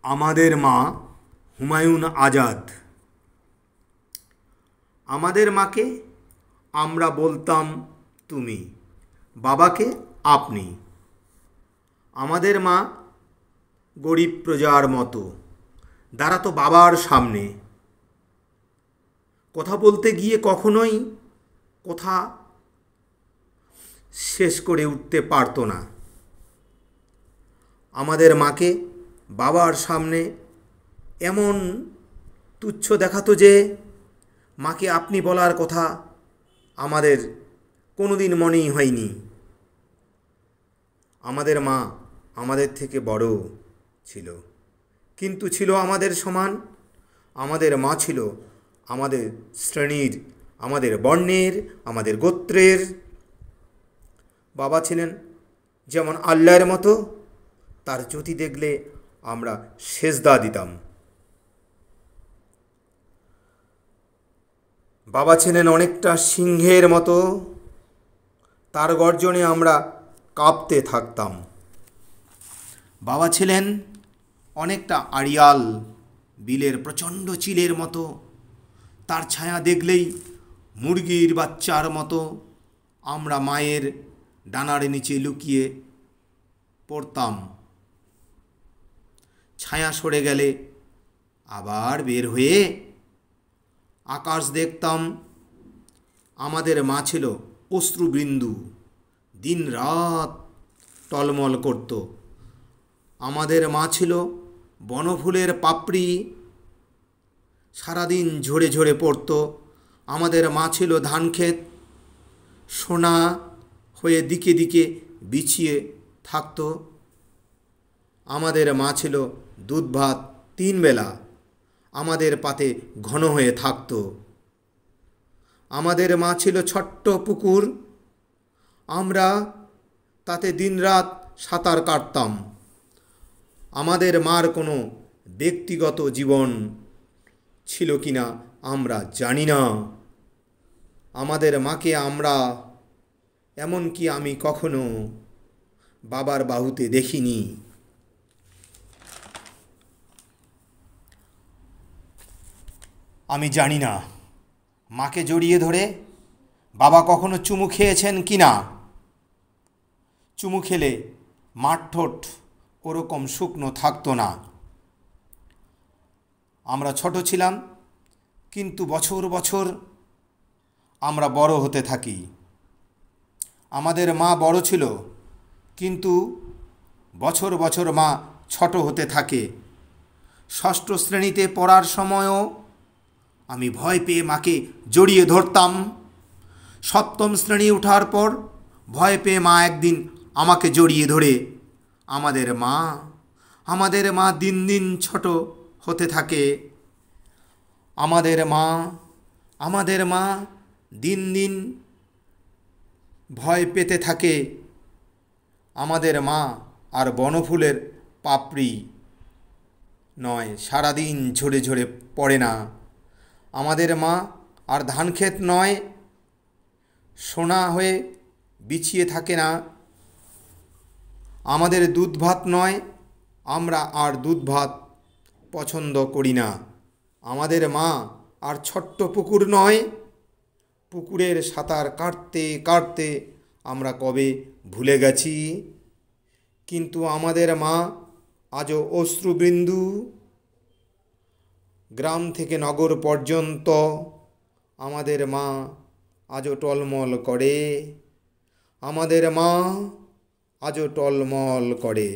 আমাদের মা হুমায়ুন আজাদ। আমাদের মাকে আমরা বলতাম তুমি, বাবাকে আপনি। আমাদের মা গরিব প্রজার মতো দাঁড়াতো বাবার সামনে। কথা বলতে গিয়ে কখনোই কথা শেষ করে উঠতে পারতো না। আমাদের মাকে বাবার সামনে এমন তুচ্ছ দেখাতো যে মাকে আপনি বলার কথা আমাদের কোনোদিন মনেই হয়নি। আমাদের মা আমাদের থেকে বড় ছিল, কিন্তু ছিল আমাদের সমান। আমাদের মা ছিল আমাদের শ্রেণীর, আমাদের বর্ণের, আমাদের গোত্রের। বাবা ছিলেন যেমন আল্লাহর মতো, তার জ্যোতি দেখলে আমরা সেজদা দিতাম। বাবা ছিলেন অনেকটা সিংহের মতো, তার গর্জনে আমরা কাঁপতে থাকতাম। বাবা ছিলেন অনেকটা আড়িয়াল, বিলের প্রচণ্ড চিলের মতো, তার ছায়া দেখলেই মুরগির বাচ্চার মতো আমরা মায়ের ডানার নিচে লুকিয়ে পড়তাম। ছায়া সরে গেলে আবার বের হয়ে আকাশ দেখতাম। আমাদের মা ছিল অশ্রুবিন্দু, দিন রাত টলমল করত। আমাদের মা ছিল বনফুলের পাপড়ি, সারাদিন ঝরে ঝরে পড়ত। আমাদের মা ছিল ধানক্ষেত, সোনা হয়ে দিকে দিকে বিছিয়ে থাকত। আমাদের মা ছিল দুধ ভাত 3 বেলা, আমাদের পাতে ঘন হয়ে থাকত। আমাদের মা ছিল ছোট্ট পুকুর, আমরা তাতে দিনরাত সাঁতার কাটতাম। আমাদের মার কোনো ব্যক্তিগত জীবন ছিল কিনা আমরা জানি না। আমাদের মাকে আমরা, এমনকি আমি, কখনো বাবার বাহুতে দেখিনি। আমি জানি না মাকে জড়িয়ে ধরে বাবা কখনো চুমু খেয়েছেন কি না। চুমু খেলে মার ঠোঁট ওরকম শুকনো থাকতো না। আমরা ছোট ছিলাম, কিন্তু বছর বছর আমরা বড় হতে থাকি। আমাদের মা বড় ছিল, কিন্তু বছর বছর মা ছোট হতে থাকে। 6ষ্ঠ শ্রেণীতে পড়ার সময়ও আমি ভয় পেয়ে মাকে জড়িয়ে ধরতাম। 7ম শ্রেণী ওঠার পর ভয় পেয়ে মা একদিন আমাকে জড়িয়ে ধরে। আমাদের মা দিন দিন ছোট হতে থাকে। আমাদের মা দিন দিন ভয় পেতে থাকে। আমাদের মা আর বনফুলের পাপড়ি নয়, সারাদিন ঝরে ঝরে পড়ে না। আমাদের মা আর ধানক্ষেত নয়, সোনা হয়ে বিছিয়ে থাকে না। আমাদের দুধ ভাত নয়, আমরা আর দুধ ভাত পছন্দ করি না। আমাদের মা আর ছোট্ট পুকুর নয়, পুকুরের সাঁতার কাটতে কাটতে আমরা কবে ভুলে গেছি। কিন্তু আমাদের মা আজও অশ্রুবিন্দু। গ্রাম থেকে নগর পর্যন্ত আমাদের মা আজও টলমল করে। আমাদের মা আজও টলমল করে।